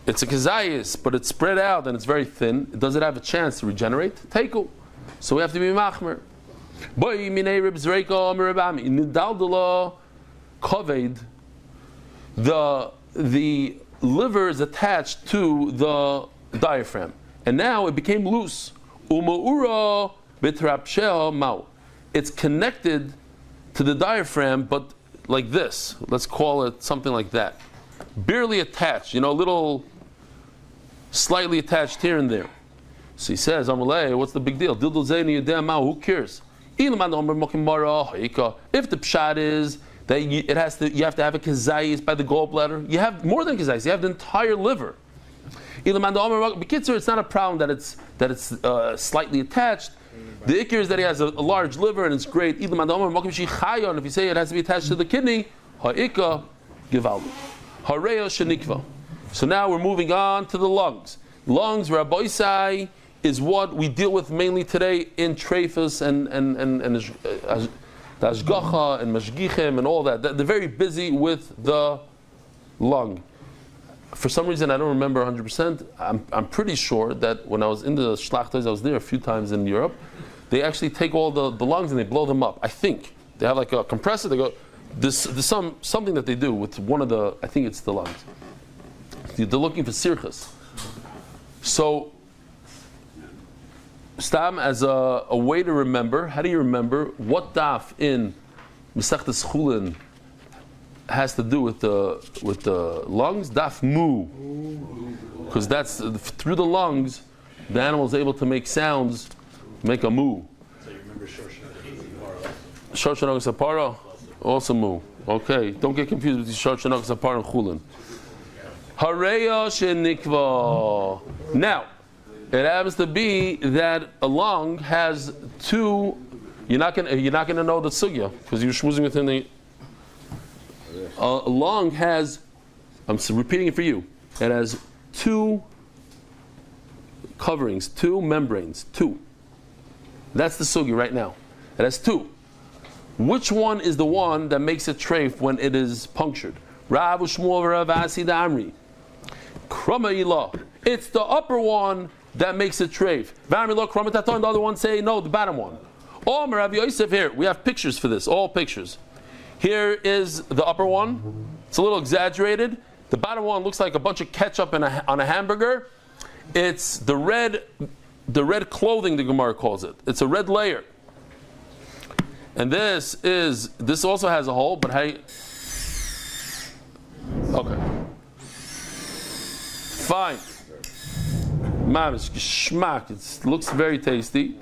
It's a kizayis, but it's spread out and it's very thin. Does it have a chance to regenerate? Teiku. So we have to be machmer. Boy, minei rib zreika merabami. Nidaldala koved. The liver is attached to the diaphragm, and now it became loose. Umaura bitrapshel mau. It's connected to the diaphragm, but like this. Let's call it something like that. Barely attached, a little slightly attached here and there. So he says, Amalei, what's the big deal? Who cares? If the pshat is that you have to have a kizayis by the gallbladder, you have more than kizayis, you have the entire liver. It's not a problem that it's slightly attached. The ikir is that he has a large liver and it's great. If you say it has to be attached to the kidney, ha'ika givaldi. Hareya shenikva. So now we're moving on to the lungs. Lungs, Rabbi Isai, is what we deal with mainly today in Trefus and the ashgacha and mashgichim and all that. They're very busy with the lung. For some reason, I don't remember 100%. I'm pretty sure that when I was in the shlachtos, I was there a few times in Europe, they actually take all the lungs and they blow them up. I think they have like a compressor. They go. There's something that they do with one of the. I think it's the lungs. They're looking for sirchas. So, stam as a way to remember. How do you remember what daf in Masechtas Chullin has to do with the lungs? Daf mu, because that's through the lungs, the animal is able to make sounds, make a mu.
So you remember
Shorshanok Sapara, also mu. Okay, don't get confused with Shorshanok Sapara and Chullin. Hareya shenikva. Now, it happens to be that a lung has two. You're not gonna know the sugya because you're schmoozing within the. A lung has. I'm repeating it for you. It has two coverings, two membranes, two. That's the sugya right now. It has two. Which one is the one that makes it treif when it is punctured? Rav Shmuel Rav Asi Damri. Krama Ilah. It's the upper one that makes it treif. V'amri Krama Taton. The other one say no, the bottom one. Oh, Rav Yosef here. We have pictures for this. All pictures. Here is the upper one. It's a little exaggerated. The bottom one looks like a bunch of ketchup on a hamburger. It's the red clothing, the Gemara calls it. It's a red layer. And this also has a hole, but hey, okay, fine. Mamish geschmack. It looks very tasty.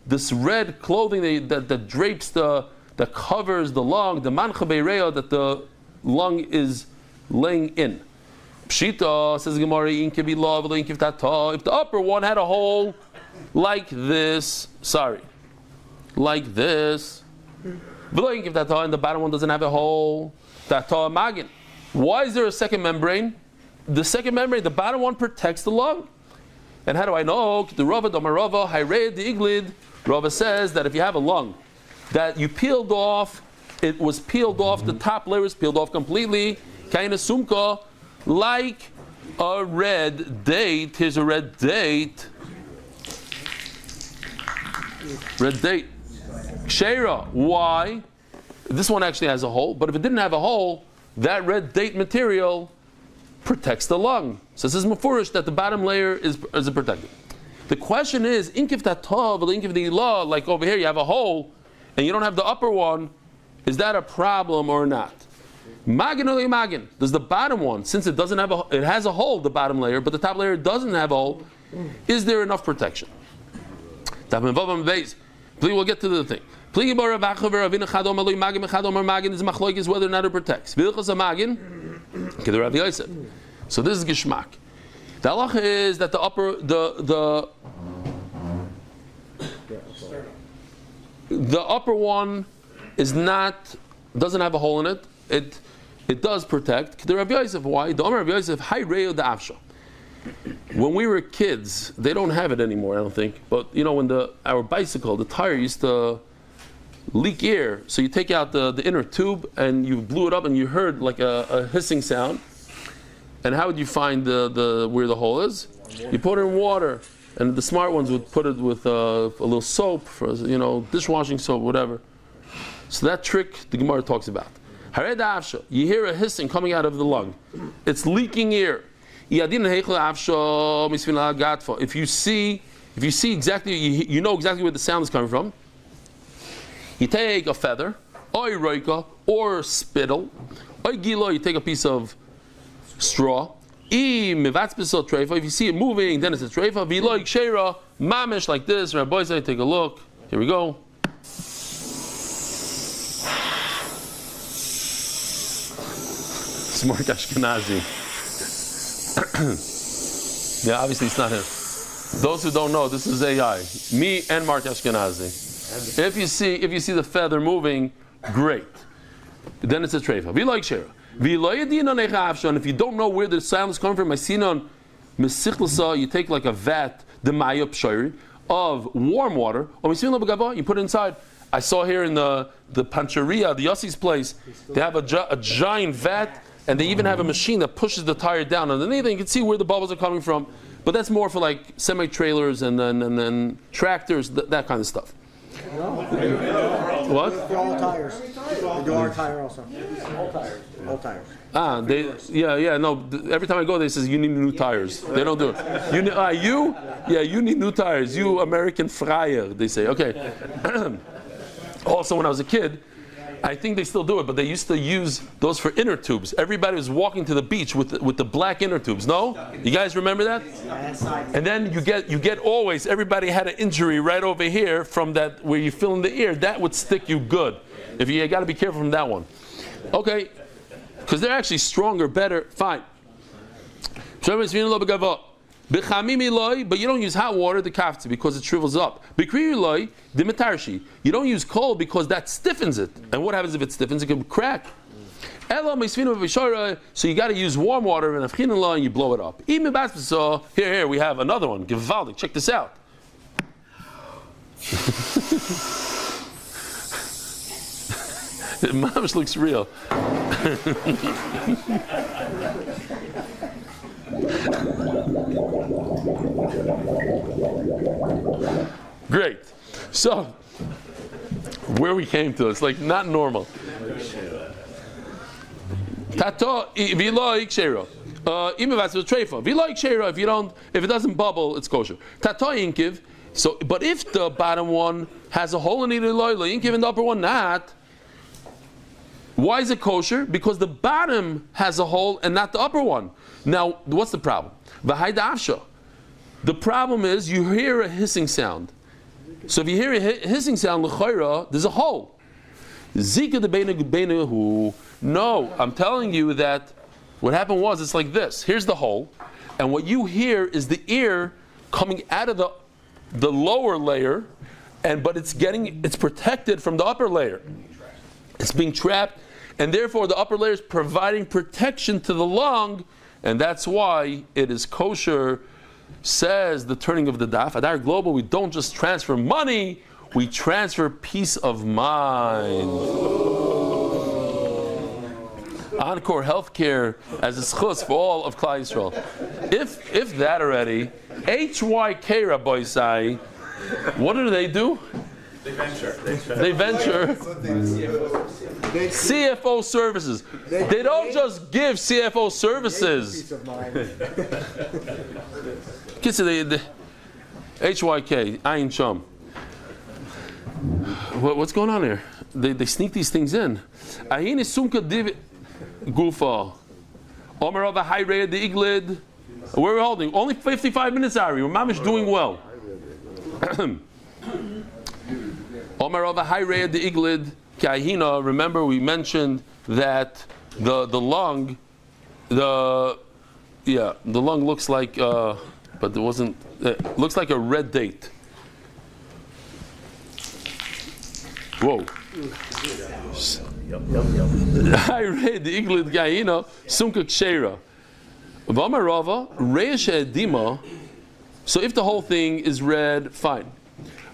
This red clothing that drapes that covers the lung, the mancha beireya that the lung is laying in. Pshita says Gemara, if the upper one had a hole like this, like this, and the bottom one doesn't have a hole, why is there a second membrane? The second membrane, the bottom one protects the lung. And how do I know? The Rava Domarava, Hayred the Iglid. Rava says that if you have a lung that you peeled off, it was peeled off, the top layer is peeled off completely, kaina sumka, like a red date. Here's a red date. Red date. Kshera. Why? This one actually has a hole, but if it didn't have a hole, that red date material protects the lung. So this is mafurish that the bottom layer is protected. The question is, inkif tatav, inkif the law, like over here you have a hole and you don't have the upper one, is that a problem or not? Magin or magin? Does the bottom one, since it doesn't have it has a hole, the bottom layer, but the top layer doesn't have a hole, is there enough protection? We'll get to the thing. Is machloikis whether or not it protects. So this is gishmak. The halacha is that the upper the upper one doesn't have a hole in it. It does protect. The Rabbi Yosef, why? The Rabbi Yosef, hay reo da afsha. When we were kids, they don't have it anymore, I don't think. But you know, when our bicycle, the tire used to leak air, so you take out the inner tube and you blew it up and you heard like a hissing sound. And how would you find the where the hole is? You put it in water, and the smart ones would put it with a little soap, for dishwashing soap, whatever. So that trick the Gemara talks about. You hear a hissing coming out of the lung. It's leaking air. If you see exactly, you know exactly where the sound is coming from. You take a feather, or roika, or spittle, or gilo. You take a piece of straw. If you see it moving, then it's a treifa. V'lo ikshera mamish like this. Rabbi say, take a look. Here we go. It's Mark Ashkenazi. Yeah, obviously it's not him. Those who don't know, this is AI. Me and Mark Ashkenazi. If you see the feather moving, great. Then it's a treifa. V'lo ikshera. And if you don't know where the sound is coming from, you take like a vat, the mayop shayri, of warm water, you put it inside. I saw here in the Pancheria, the Yossi's place, they have a giant vat, and they even have a machine that pushes the tire down underneath, and you can see where the bubbles are coming from. But that's more for like semi-trailers and then tractors, that kind of stuff. What?
For all tires. They do our tire also. All tires.
Every time I go, they says you need new tires. They don't do it. You need new tires. You American Freier, they say. Okay. Also, when I was a kid, I think they still do it, but they used to use those for inner tubes. Everybody was walking to the beach with the black inner tubes. No, you guys remember that? And then you get always. Everybody had an injury right over here from that where you fill in the ear. That would stick you good. If you got to be careful from that one. Okay, because they're actually stronger, better. Fine. But you don't use hot water, the kafti, because it shrivels up. You don't use cold because that stiffens it. And what happens if it stiffens? It can crack. So you got to use warm water and you blow it up. Here we have another one. Gewaldig. Check this out. It mamish looks real. Great. So, where we came to, it's like not normal. Tato v'lo ikshero. If it doesn't bubble, it's kosher. Tato inkiv. So, but if the bottom one has a hole in it, inkiv, and the upper one not. Why is it kosher? Because the bottom has a hole and not the upper one. Now, what's the problem? The problem is you hear a hissing sound. So if you hear a hissing sound, l'chayra, there's a hole. Zika de beinahu. No, I'm telling you that what happened was it's like this. Here's the hole, and what you hear is the ear coming out of the lower layer, but it's protected from the upper layer. It's being trapped, and therefore the upper layer is providing protection to the lung, and that's why it is kosher. Says the turning of the daf. At our global, we don't just transfer money, we transfer peace of mind. Encore Healthcare as a schus for all of Klal Yisrael. If that already, HYK Rabbi Sai, what do? They venture. CFO services. They don't just give CFO services. The HYK, Ayin Sham. What's going on here? They sneak these things in. Ayin is Sumka Div Gufa. Omer of a high rate the Iglid. Where are we holding? Only 55 minutes, Ari. We're mamish doing well. Omer of a high rate the Iglid. Kahina, remember we mentioned that the lung, the lung looks like, but it wasn't. It looks like a red date. Whoa! I read the Iglid Kahina Sumka Kshera. V'amarava Reish Edima. So if the whole thing is red, fine.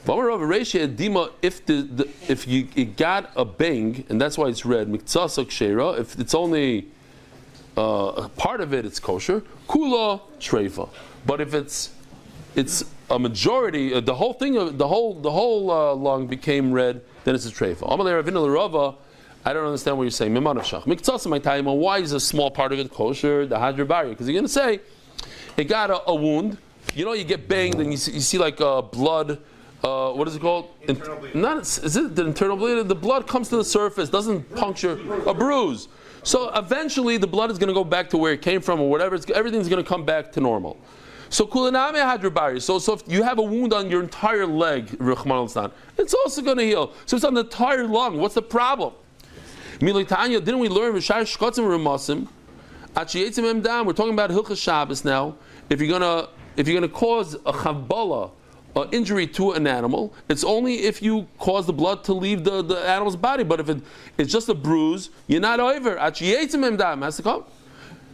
If you got a bang, and that's why it's red, if it's only a part of it, it's kosher. Kula treifa. But if it's a majority, the whole thing, the whole lung became red, then it's a treifa. I don't understand what you're saying. Why is a small part of it kosher? The hadrabari, because you're going to say it got a wound. You know, you get banged and you see like blood. What is it called? Is it the internal bleed? The blood comes to the surface, doesn't puncture a bruise. So eventually the blood is going to go back to where it came from or whatever. Everything's going to come back to normal. So kuliname hadrabari. So if you have a wound on your entire leg, it's also going to heal. So it's on the entire lung. What's the problem? Didn't we learn? We're talking about Hilchas Shabbos now. If you're gonna cause a chavbala, injury to an animal, it's only if you cause the blood to leave the animal's body. But if it's just a bruise, you're not over. Has to come.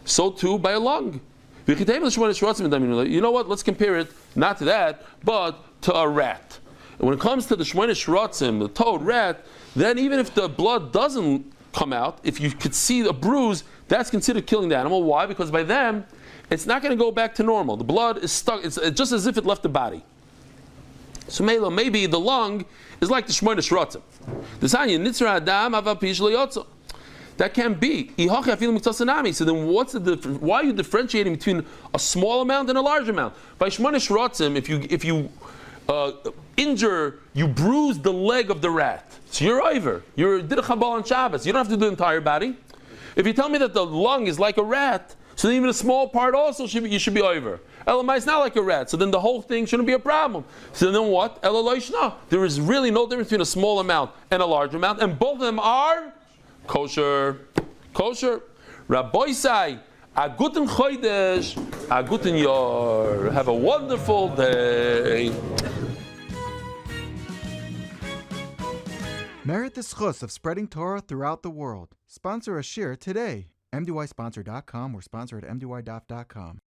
So too by a lung. You know what? Let's compare it not to that, but to a rat. And when it comes to the Shmoyne Shrotzim, the toad rat, then even if the blood doesn't come out, if you could see a bruise, that's considered killing the animal. Why? Because by them, it's not going to go back to normal. The blood is stuck. It's just as if it left the body. So maybe the lung is like the Shmoyne Shrotzim. That can't be. So then what's the difference? Why are you differentiating between a small amount and a large amount? By Shmoyne Shrotzim, if you injure, you bruise the leg of the rat. So you're over. You did a chabal on Shabbos. You don't have to do the entire body. If you tell me that the lung is like a rat, so then even a small part also you should be over. Elamai is not like a rat, so then the whole thing shouldn't be a problem. So then what? Elaloi, there is really no difference between a small amount and a large amount, and both of them are kosher. Kosher. Rabbi Sai, a guten chodesh, a guten yor. Have a wonderful day.
Merit the schus of spreading Torah throughout the world. Sponsor a shir today. MDYsponsor.com or sponsor at MDYDaf.com.